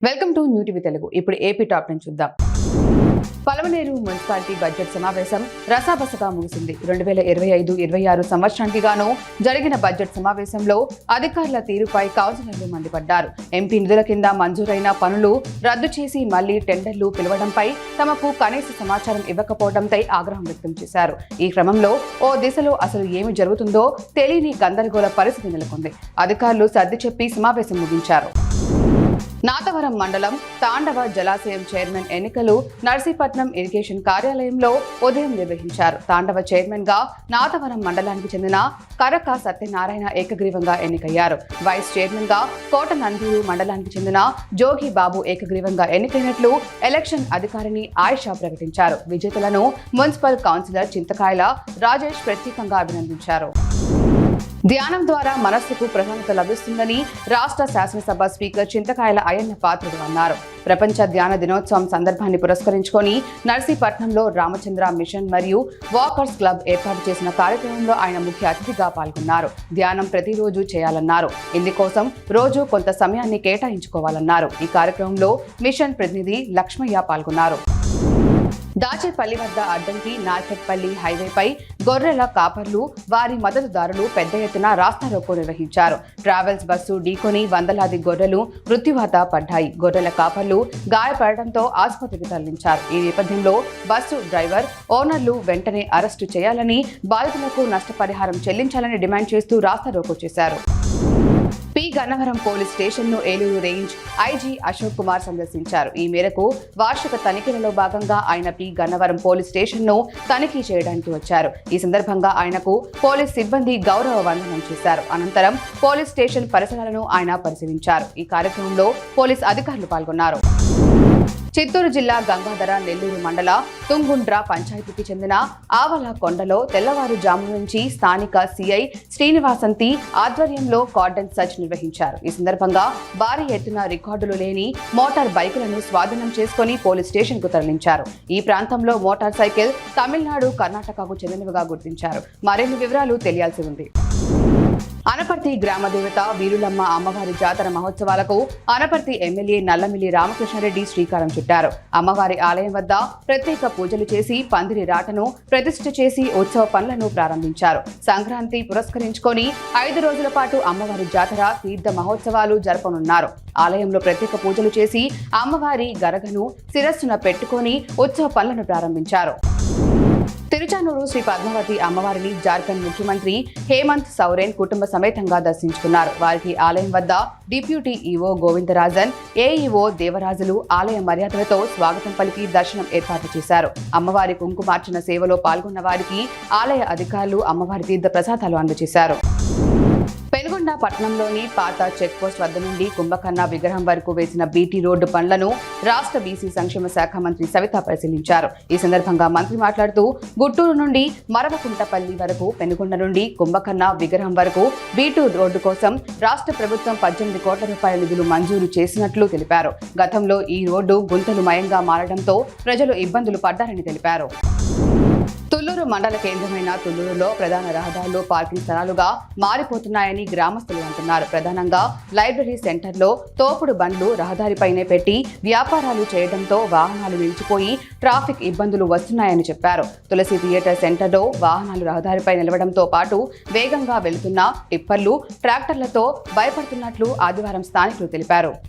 Welcome to new TV Telugu. ఇప్పుడు AP top ని చూద్దాం. పలమనేరు మున్సిపాలిటీ బడ్జెట్ సమావేశం రసాబసగా ముగిసింది. 2025-26 సంవత్సరానికి గాను జరిగిన బడ్జెట్ సమావేశంలో అధికారుల తీరుపై కౌన్సిలర్లు మండిపడ్డారు. ఎంపీ నిధుల కింద మంజూరైన పనులు రద్దు చేసి మళ్లీ టెండర్లు పిలవడంపై తమకు కనీస సమాచారం ఇవ్వకపోవడంపై ఆగ్రహం వ్యక్తం చేశారు. ఈ క్రమంలో ఓ దిశలో అసలు ఏమి జరుగుతుందో తెలియని గందరగోళ పరిస్థితి నెలకొంది. అధికారులు సర్ది చెప్పి సమావేశం ముగించారు. నాతవరం మండలం తాండవ జలాశయం చైర్మన్ ఎన్నికలు నర్సీపట్నం ఇరిగేషన్ కార్యాలయంలో ఉదయం నిర్వహించారు. తాండవ చైర్మన్ గా నాతవరం మండలానికి చెందిన కరక సత్యనారాయణ ఏకగ్రీవంగా ఎన్నికయ్యారు. వైస్ చైర్మన్ గా కోటనందూరు మండలానికి చెందిన జోగి బాబు ఏకగ్రీవంగా ఎన్నికైనట్లు ఎలక్షన్ అధికారిని ఆయిషా ప్రకటించారు. విజేతలను మున్సిపల్ కౌన్సిలర్ చింతకాయల రాజేష్ ప్రత్యేకంగా అభినందించారు. ధ్యానం ద్వారా మనస్సుకు ప్రశాంతత లభిస్తుందని రాష్ట్ర శాసనసభ స్పీకర్ చింతకాయల అయ్యన్న పాత్రుడు అన్నారు. ప్రపంచ ధ్యాన దినోత్సవం సందర్భాన్ని పురస్కరించుకొని నర్సీపట్నంలో రామచంద్ర మిషన్ మరియు వాకర్స్ క్లబ్ ఏర్పాటు చేసిన కార్యక్రమంలో ఆయన ముఖ్య అతిథిగా పాల్గొన్నారు. ధ్యానం ప్రతిరోజు చేయాలన్నారు. ఇందుకోసం రోజు కొంత సమయాన్ని కేటాయించుకోవాలన్నారు. ఈ కార్యక్రమంలో మిషన్ ప్రతినిధి లక్ష్మయ్య పాల్గొన్నారు. దాచేపల్లి వద్ద అడ్డంకి నార్కెట్పల్లి హైవేపై గొర్రెల కాపర్లు వారి మద్దతుదారులు పెద్ద ఎత్తున రాస్తారోకో నిర్వహించారు. ట్రావెల్స్ బస్సు ఢీకొని వందలాది గొర్రెలు మృత్యువాత పడ్డాయి. గొర్రెల కాపర్లు గాయపడడంతో ఆసుపత్రికి తరలించారు. ఈ నేపథ్యంలో బస్సు డ్రైవర్ ఓనర్లు వెంటనే అరెస్టు చేయాలని, బాధితులకు నష్టపరిహారం చెల్లించాలని డిమాండ్ చేస్తూ రాస్తారోకో చేశారు. పి గన్నవరం పోలీస్ స్టేషన్ ను ఏలూరు రేంజ్ ఐజీ అశోక్ కుమార్ సందర్శించారు. ఈ మేరకు వార్షిక తనిఖీలలో భాగంగా ఆయన పి గన్నవరం పోలీస్ స్టేషన్ ను తనిఖీ చేయడానికి వచ్చారు. ఈ సందర్భంగా ఆయనకు పోలీస్ సిబ్బంది గౌరవ వందనం చేశారు. అనంతరం పోలీస్ స్టేషన్ పరిసరాలను ఆయన పరిశీలించారు. ఈ కార్యక్రమంలో పోలీస్ అధికారులు పాల్గొన్నారు. చిత్తూరు జిల్లా గంగాధర నెల్లూరు మండల తుంగుండ్ర పంచాయతీకి చెందిన ఆవల కొండలో తెల్లవారుజాము నుంచి స్థానిక సిఐ శ్రీనివాసంతి ఆధ్వర్యంలో కార్డన్ సర్చ్ నిర్వహించారు. ఈ సందర్భంగా భారీ ఎత్తున రికార్డులు లేని మోటార్ బైకులను స్వాధీనం చేసుకుని పోలీస్ స్టేషన్ కు తరలించారు. ఈ ప్రాంతంలో మోటార్ సైకిల్ తమిళనాడు, కర్ణాటకకు చెందినవిగా గుర్తించారు. మరిన్ని వివరాలు తెలియాల్సి ఉంది. అనపర్తి గ్రామ దేవత వీరులమ్మ అమ్మవారి జాతర మహోత్సవాలకు అనపర్తి ఎమ్మెల్యే నల్లమిల్లి రామకృష్ణారెడ్డి శ్రీకారం చుట్టారు. అమ్మవారి ఆలయం వద్ద ప్రత్యేక పూజలు చేసి పందిరి రాటను ప్రతిష్ఠ చేసి ఉత్సవ పనులను ప్రారంభించారు. సంక్రాంతి పురస్కరించుకొని 5 రోజుల పాటు అమ్మవారి జాతర తీర్థ మహోత్సవాలు జరపనున్నారు. ఆలయంలో ప్రత్యేక పూజలు చేసి అమ్మవారి గరగను శిరస్సున పెట్టుకొని ఉత్సవ పనులను ప్రారంభించారు. తిరుచానూరు శ్రీ పద్మావతి అమ్మవారిని జార్ఖండ్ ముఖ్యమంత్రి హేమంత్ సౌరేన్ కుటుంబ సమేతంగా దర్శించుకున్నారు. వారికి ఆలయం వద్ద deputy EO Govindarajan, AEO Devarajulu ఆలయ మర్యాదలతో స్వాగతం పలికి దర్శనం ఏర్పాటు చేశారు. అమ్మవారి కుంకుమార్చన సేవలో పాల్గొన్న వారికి ఆలయ అధికారులు అమ్మవారి తీర్థ ప్రసాదాలు అందజేశారు. పెనుగొండ పట్టణంలోని పాత చెక్ పోస్ట్ వద్ద నుండి కుంభకర్ణ విగ్రహం వరకు వేసిన బీటీ రోడ్డు పనులను రాష్ట్ర బీసీ సంక్షేమ శాఖ మంత్రి సవిత పరిశీలించారు. ఈ సందర్భంగా మంత్రి మాట్లాడుతూ గుట్టూరు నుండి మరవకుంటపల్లి వరకు, పెనుగొండ నుండి కుంభకర్ణ విగ్రహం వరకు బీటీ రోడ్డు కోసం రాష్ట్ర ప్రభుత్వం 18 కోట్ల రూపాయల నిధులు మంజూరు చేసినట్లు తెలిపారు. గతంలో ఈ రోడ్డు గుంతలు మయంగా మారడంతో ప్రజలు ఇబ్బందులు పడ్డారని తెలిపారు. తుళ్లూరు మండల కేంద్రమైన తుళ్లూరులో ప్రధాన రహదారులు పార్కింగ్ స్థలాలుగా మారిపోతున్నాయని గ్రామస్తులు అంటున్నారు. ప్రధానంగా లైబ్రరీ సెంటర్లో తోపుడు బండ్లు రహదారిపైనే పెట్టి వ్యాపారాలు చేయడంతో వాహనాలు నిలిచిపోయి ట్రాఫిక్ ఇబ్బందులు వస్తున్నాయని చెప్పారు. తులసి థియేటర్ సెంటర్లో వాహనాలు రహదారిపై నిలవడంతో పాటు వేగంగా వెళుతున్న టిప్పర్లు, ట్రాక్టర్లతో భయపడుతున్నట్లు ఆదివారం స్థానికులు తెలిపారు.